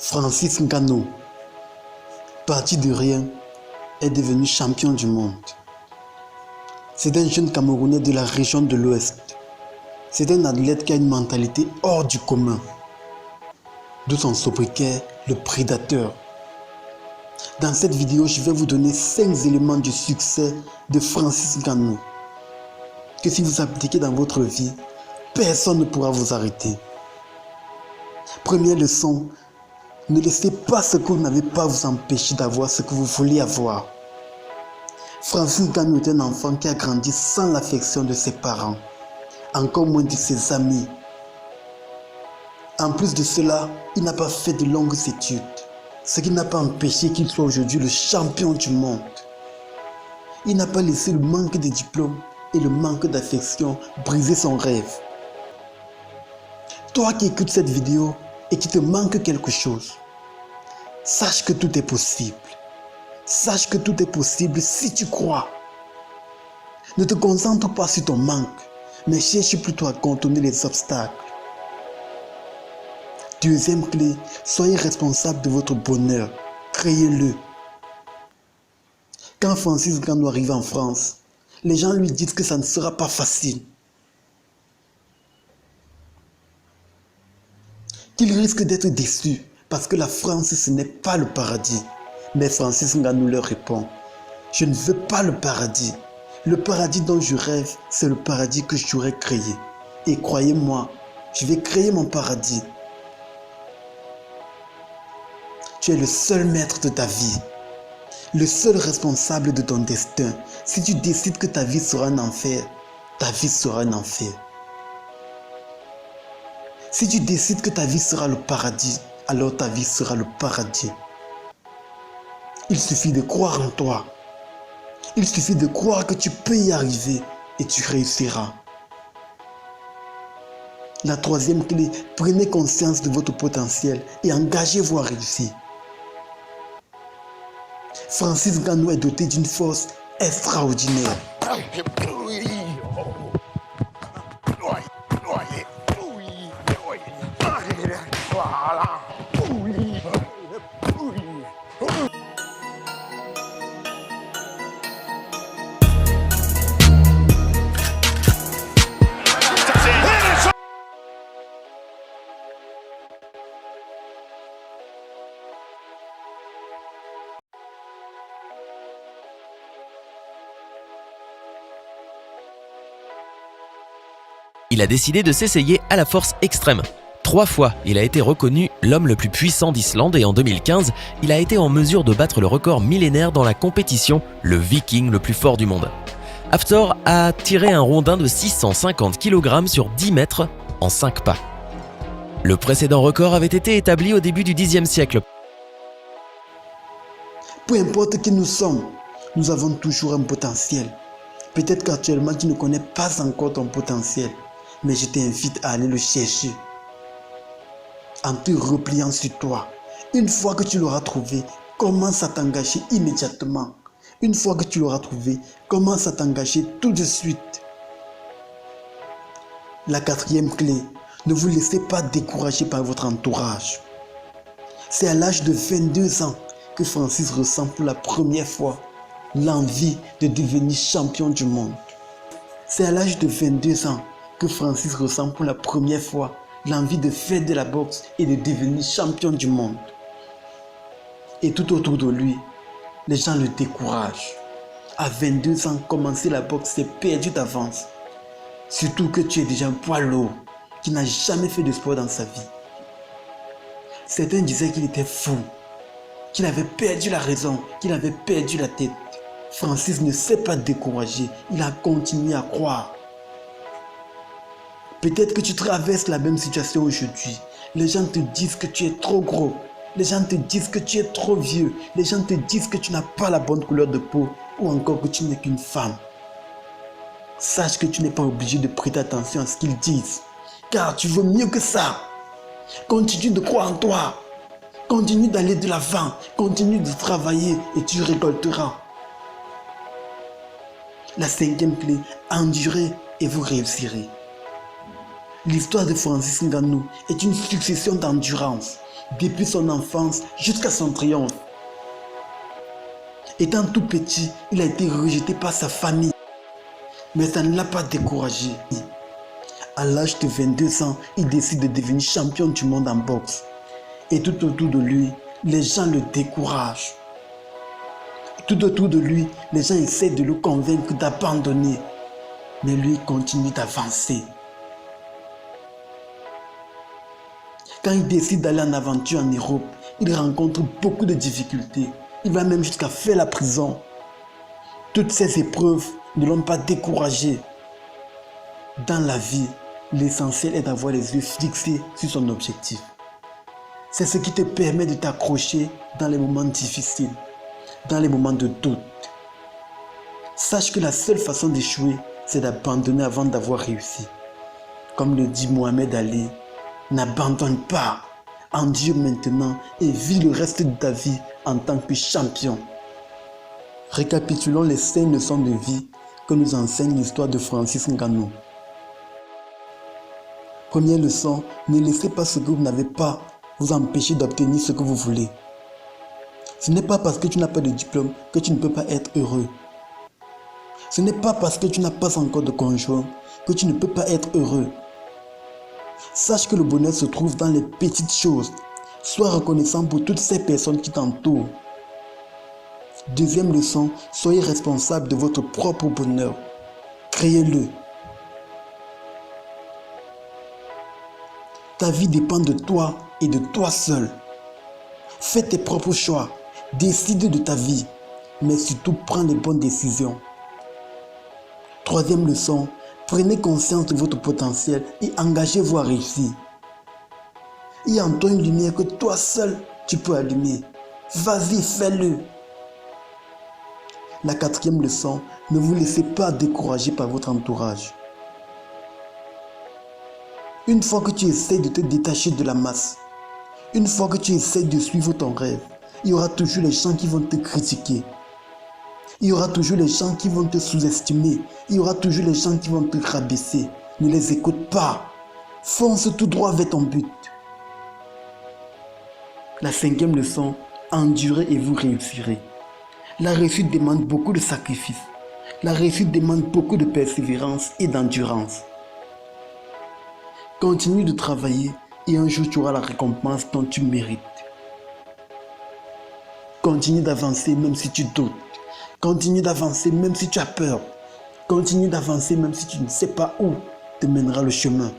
Francis Ngannou, parti de rien, est devenu champion du monde. C'est un jeune Camerounais de la région de l'Ouest. C'est un athlète qui a une mentalité hors du commun. D'où son sobriquet, le prédateur. Dans cette vidéo, je vais vous donner 5 éléments du succès de Francis Ngannou. Que si vous appliquez dans votre vie, personne ne pourra vous arrêter. Première leçon, ne laissez pas ce que vous n'avez pas vous empêcher d'avoir ce que vous voulez avoir. Francis Ngannou est un enfant qui a grandi sans l'affection de ses parents, encore moins de ses amis. En plus de cela, il n'a pas fait de longues études, ce qui n'a pas empêché qu'il soit aujourd'hui le champion du monde. Il n'a pas laissé le manque de diplôme et le manque d'affection briser son rêve. Toi qui écoutes cette vidéo et qui te manque quelque chose, sache que tout est possible. Sache que tout est possible si tu crois. Ne te concentre pas sur ton manque, mais cherche plutôt à contourner les obstacles. Deuxième clé, soyez responsable de votre bonheur. Créez-le. Quand Francis Ngannou arrive en France, les gens lui disent que ça ne sera pas facile. Qu'il risque d'être déçu parce que la France, ce n'est pas le paradis. Mais Francis Ngannou leur répond, je ne veux pas le paradis. Le paradis dont je rêve, c'est le paradis que j'aurais créé. Et croyez-moi, je vais créer mon paradis. Tu es le seul maître de ta vie, le seul responsable de ton destin. Si tu décides que ta vie sera un enfer, ta vie sera un enfer. Si tu décides que ta vie sera le paradis, alors ta vie sera le paradis. Il suffit de croire en toi. Il suffit de croire que tu peux y arriver et tu réussiras. La troisième clé, prenez conscience de votre potentiel et engagez-vous à réussir. Francis Ngannou est doté d'une force extraordinaire. Il a décidé de s'essayer à la force extrême. 3 fois, il a été reconnu l'homme le plus puissant d'Islande et en 2015, il a été en mesure de battre le record millénaire dans la compétition, le viking le plus fort du monde. Hafthor a tiré un rondin de 650 kg sur 10 mètres en 5 pas. Le précédent record avait été établi au début du Xe siècle. Peu importe qui nous sommes, nous avons toujours un potentiel. Peut-être qu'actuellement tu ne connais pas encore ton potentiel, mais je t'invite à aller le chercher. En te repliant sur toi. Une fois que tu l'auras trouvé, commence à t'engager immédiatement. Une fois que tu l'auras trouvé, commence à t'engager tout de suite. La quatrième clé, ne vous laissez pas décourager par votre entourage. C'est à l'âge de 22 ans que Francis ressent pour la première fois l'envie de devenir champion du monde. C'est à l'âge de 22 ans que Francis ressent pour la première fois l'envie de faire de la boxe et de devenir champion du monde. Et tout autour de lui, les gens le découragent. À 22 ans, commencer la boxe, c'est perdu d'avance. Surtout que tu es déjà un poids lourd qui n'a jamais fait de sport dans sa vie. Certains disaient qu'il était fou, qu'il avait perdu la raison, qu'il avait perdu la tête. Francis ne s'est pas découragé, il a continué à croire. Peut-être que tu traverses la même situation aujourd'hui. Les gens te disent que tu es trop gros. Les gens te disent que tu es trop vieux. Les gens te disent que tu n'as pas la bonne couleur de peau ou encore que tu n'es qu'une femme. Sache que tu n'es pas obligé de prêter attention à ce qu'ils disent, car tu vaux mieux que ça. Continue de croire en toi. Continue d'aller de l'avant. Continue de travailler et tu récolteras. La cinquième clé, endurez et vous réussirez. L'histoire de Francis Ngannou est une succession d'endurance, depuis son enfance jusqu'à son triomphe. Étant tout petit, il a été rejeté par sa famille, mais ça ne l'a pas découragé. À l'âge de 22 ans, il décide de devenir champion du monde en boxe. Et tout autour de lui, les gens le découragent. Tout autour de lui, les gens essaient de le convaincre d'abandonner. Mais lui continue d'avancer. Quand il décide d'aller en aventure en Europe, il rencontre beaucoup de difficultés. Il va même jusqu'à faire la prison. Toutes ces épreuves ne l'ont pas découragé. Dans la vie, l'essentiel est d'avoir les yeux fixés sur son objectif. C'est ce qui te permet de t'accrocher dans les moments difficiles, dans les moments de doute. Sache que la seule façon d'échouer, c'est d'abandonner avant d'avoir réussi. Comme le dit Mohamed Ali, n'abandonne pas, endure maintenant et vis le reste de ta vie en tant que champion. Récapitulons les 5 leçons de vie que nous enseigne l'histoire de Francis Ngannou. Première leçon, ne laissez pas ce que vous n'avez pas vous empêcher d'obtenir ce que vous voulez. Ce n'est pas parce que tu n'as pas de diplôme que tu ne peux pas être heureux. Ce n'est pas parce que tu n'as pas encore de conjoint que tu ne peux pas être heureux. Sache que le bonheur se trouve dans les petites choses. Sois reconnaissant pour toutes ces personnes qui t'entourent. Deuxième leçon, soyez responsable de votre propre bonheur. Créez-le. Ta vie dépend de toi et de toi seul. Fais tes propres choix. Décide de ta vie. Mais surtout, prends les bonnes décisions. Troisième leçon, prenez conscience de votre potentiel et engagez-vous à réussir. Il y a en toi une lumière que toi seul, tu peux allumer. Vas-y, fais-le. La quatrième leçon, ne vous laissez pas décourager par votre entourage. Une fois que tu essaies de te détacher de la masse, une fois que tu essaies de suivre ton rêve, il y aura toujours les gens qui vont te critiquer. Il y aura toujours les gens qui vont te sous-estimer. Il y aura toujours les gens qui vont te rabaisser. Ne les écoute pas. Fonce tout droit vers ton but. La cinquième leçon, endurez et vous réussirez. La réussite demande beaucoup de sacrifices. La réussite demande beaucoup de persévérance et d'endurance. Continue de travailler et un jour tu auras la récompense dont tu mérites. Continue d'avancer même si tu doutes. Continue d'avancer même si tu as peur. Continue d'avancer même si tu ne sais pas où te mènera le chemin.